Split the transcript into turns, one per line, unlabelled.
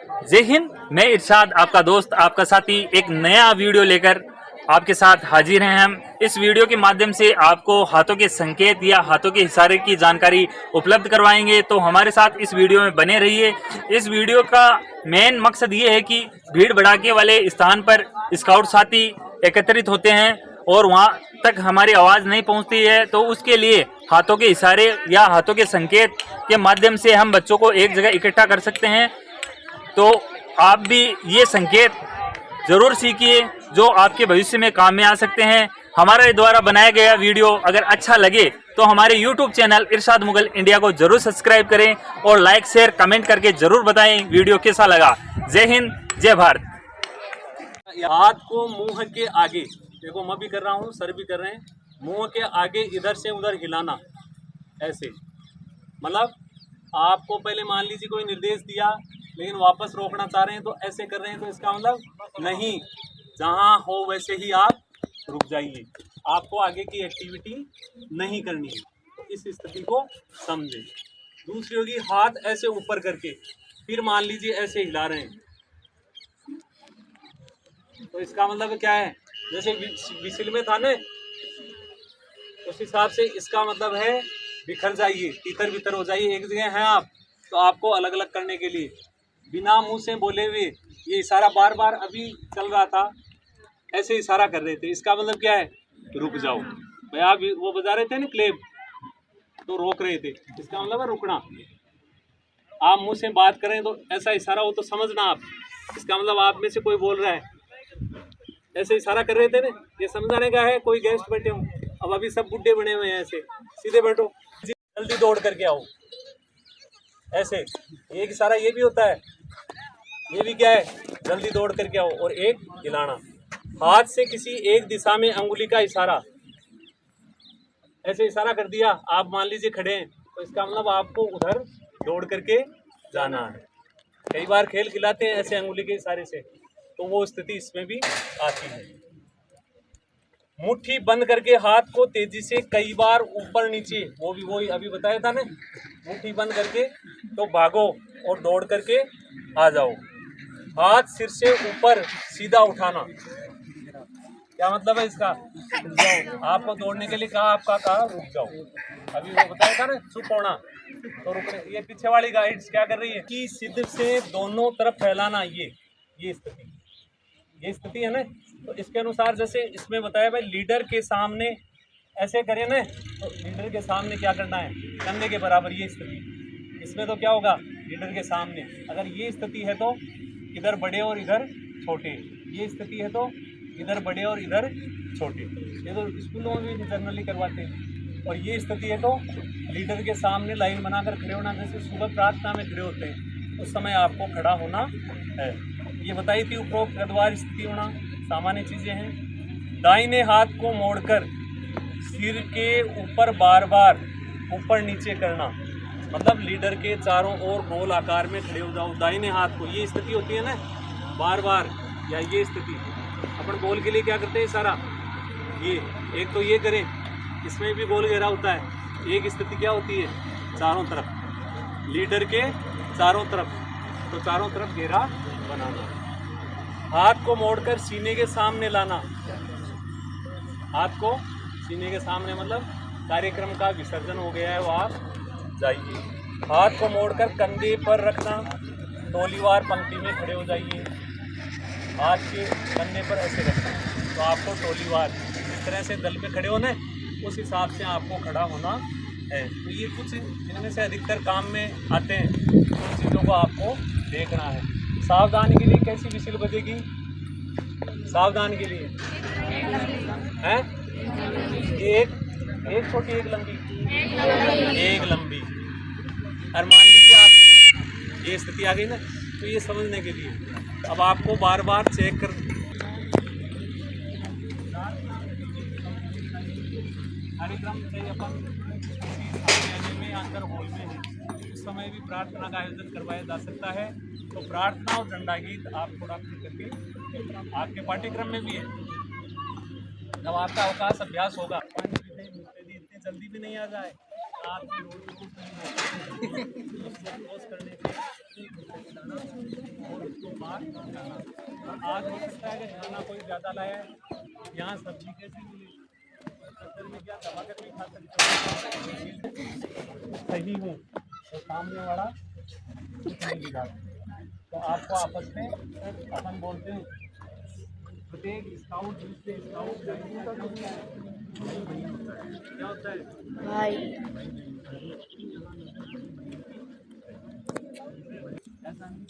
जय हिंद। मैं इरशाद, आपका दोस्त, आपका साथी, एक नया वीडियो लेकर आपके साथ हाजिर हैं। हम इस वीडियो के माध्यम से आपको हाथों के संकेत या हाथों के इशारे की जानकारी उपलब्ध करवाएंगे, तो हमारे साथ इस वीडियो में बने रहिए। इस वीडियो का मेन मकसद ये है कि भीड़ भड़ाके वाले स्थान पर स्काउट साथी एकत्रित होते हैं और वहाँ तक हमारी आवाज़ नहीं पहुँचती है, तो उसके लिए हाथों के इशारे या हाथों के संकेत के माध्यम से हम बच्चों को एक जगह इकट्ठा कर सकते हैं। तो आप भी ये संकेत जरूर सीखिए जो आपके भविष्य में काम में आ सकते हैं। हमारे द्वारा बनाया गया वीडियो अगर अच्छा लगे तो हमारे YouTube चैनल इरशाद मुगल इंडिया को जरूर सब्सक्राइब करें और लाइक शेयर कमेंट करके जरूर बताएं वीडियो कैसा लगा। जय हिंद, जय भारत।
हाथ को मुंह के आगे, देखो मैं भी कर रहा हूँ, सर भी कर रहे हैं, मुंह के आगे इधर से उधर हिलाना, ऐसे। मतलब आपको पहले मान लीजिए कोई निर्देश दिया लेकिन वापस रोकना चाह रहे हैं तो ऐसे कर रहे हैं, तो इसका मतलब नहीं, जहाँ हो वैसे ही आप रुक जाइए, आपको आगे की एक्टिविटी नहीं करनी है। तो इस स्थिति को समझें। दूसरी होगी हाथ ऐसे ऊपर करके, फिर मान लीजिए ऐसे हिला रहे हैं, तो इसका मतलब क्या है, जैसे विसिल में था ना, उस हिसाब से इसका मतलब है बिखर जाइए, तितर बितर हो जाइए। एक जगह हैं आप, तो आपको अलग अलग करने के लिए बिना मुंह से बोले हुए ये इशारा बार बार अभी चल रहा था, ऐसे इशारा कर रहे थे, इसका मतलब क्या है, रुक जाओ भाई। आप वो बजा रहे थे ना क्लेब, तो रोक रहे थे, इसका मतलब है रुकना। आप मुंह से बात करें तो ऐसा इशारा हो तो समझना आप, इसका मतलब आप में से कोई बोल रहा है, ऐसे इशारा कर रहे थे ना, ये समझाने का है। कोई गेस्ट बैठे हो, अब अभी सब बुड्ढे बने हुए हैं, ऐसे सीधे बैठो, जल्दी दौड़ करके आओ, ऐसे। एक इशारा ये भी होता है, ये भी क्या है, जल्दी दौड़ करके आओ। और एक हिलाना, हाथ से किसी एक दिशा में अंगुली का इशारा, ऐसे इशारा कर दिया, आप मान लीजिए खड़े हैं, तो इसका मतलब आपको उधर दौड़ करके जाना है। कई बार खेल खिलाते हैं ऐसे अंगुली के इशारे से, तो वो स्थिति इसमें भी आती है। मुट्ठी बंद करके हाथ को तेजी से कई बार ऊपर नीचे, वो भी वही अभी बताया था ना, मुट्ठी बंद करके तो भागो और दौड़ करके आ जाओ। हाथ सिर से ऊपर सीधा उठाना, क्या मतलब है इसका, रुक जाओ। आपको दौड़ने के लिए कहा, आपका कहा रुक जाओ, अभी वो बताया था ना चुप होना, तो रुक रहे। ये पीछे वाली गाइड्स क्या कर रही है कि सिद्ध से दोनों तरफ फैलाना, ये स्थिति, ये स्थिति है ना। तो इसके अनुसार जैसे इसमें बताया भाई, लीडर के सामने ऐसे करें ना, तो लीडर के सामने क्या करना है, कंधे के बराबर, ये स्थिति। इसमें तो क्या होगा, लीडर के सामने अगर ये स्थिति है तो इधर बड़े और इधर छोटे, ये स्थिति है तो इधर बड़े और इधर छोटे, ये तो स्कूलों में भी जनरली करवाते हैं। और ये स्थिति है तो लीडर के सामने लाइन बनाकर खड़े होना, जैसे सुबह प्रार्थना में खड़े होते हैं उस समय आपको खड़ा होना है। ये बताई थी उपरोक्त गद्वार स्थिति होना, सामान्य चीज़ें हैं। दाहिने हाथ को मोड़कर सिर के ऊपर बार बार ऊपर नीचे करना, मतलब लीडर के चारों ओर गोल आकार में खड़े हो जाओ दाहिने हाथ को, ये स्थिति होती है ना बार बार, या ये स्थिति अपन गोल के लिए क्या करते हैं सारा, ये एक तो ये करें, इसमें भी गोल घेरा होता है। एक स्थिति क्या होती है, चारों तरफ लीडर के चारों तरफ, तो चारों तरफ घेरा बनाना। हाथ को मोड़कर सीने के सामने लाना, हाथ को सीने के सामने मतलब कार्यक्रम का विसर्जन हो गया है, वो आप जाइए। हाथ को मोड़कर कंधे पर रखना, टोलीवार पंक्ति में खड़े हो जाइए, हाथ के कंधे पर ऐसे रखना, तो आपको टोलीवार इस तरह से दल पे खड़े होना है, उस हिसाब से आपको खड़ा होना है। तो ये कुछ इनमें से अधिकतर काम में आते हैं, उन चीज़ों को आपको देखना है। सावधान के लिए कैसी विसिल बजेगी, सावधान के लिए हैं, एक छोटी एक लंबी, एक लंबी। और मान लीजिए आप ये स्थिति आ गई ना, तो ये समझने के लिए अब आपको बार बार चेक कर, कार्यक्रम से अपन में अंदर हॉल में है, उस समय भी प्रार्थना का आयोजन करवाया जा सकता है। तो प्रार्थना और झंडा गीत आप थोड़ा करके आपके पाठ्यक्रम में भी है। जब आपका अवकाश अभ्यास होगा, इतनी जल्दी भी नहीं आ जाए, आप रोज करने के और उसको बाहर खाना। और आज हो सकता है कि खाना कोई ज़्यादा लाया है, यहाँ सब्जी कैसी मिली, सब्जी में क्या दबा कर भी खा सकते हो। सही हूँ तो सामने वाला कुछ नहीं बिगाड़ता। तो आपको आपस में अपन बोलते हैं प्रत्येक स्काउट जिससे स्काउट गाइड का होता है क्या होता है
भाई
ऐसा नहीं